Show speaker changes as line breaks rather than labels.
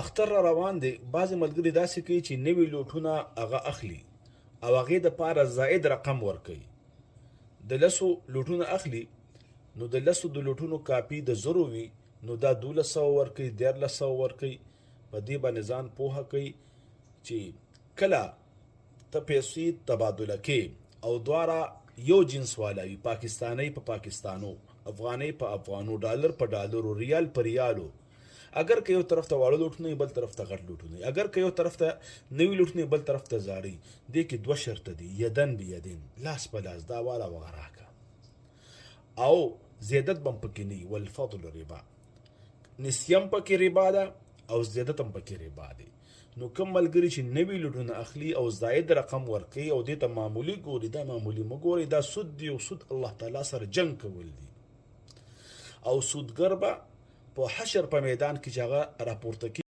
اختر را روان دی. بعضې ملګري داسې کوي چې نوي لوټونه هغه اخلي او هغې دپاره زائد رقم ورکوي. د 10 لوټونه اخلي، نو د 10 د لوټونو کاپي د 0 وي، نو دا 1200 ورکوي، 1300 ورکوي. په دې باندې ځان پوهه کوي چې کله ته پیسې تبادله کې او دواړه یو جنس والا وي، پاکستاني په پاکستانو، افغاني په افغانو، ډالر په ډالرو، ریال په ریالو، اگر که یو طرف ته واړه لوټونه بل طرف ته غټ لوټونه، اگر که یو طرف ته نوي لوټونه بل طرف ته زاړي، دې کې 2 شرطه دي: یدن بیدن، لاس په لاس، دا والا وغراکه، او زیادت بم پکې نه، والفضل ربا، نسیم پکې ربا ده او زیادت هم پکې ربا دی. نو کوم ملګري چې نوي لوټونه اخلي او زائد رقم ورکوي او دې ته معمولي ګوري، دا معمولي مه ګورئ، دا سود دی او سود الله تعالی سره جنګ کول دي. او سودګر به په حشر په میدان کې چې هغه راپورته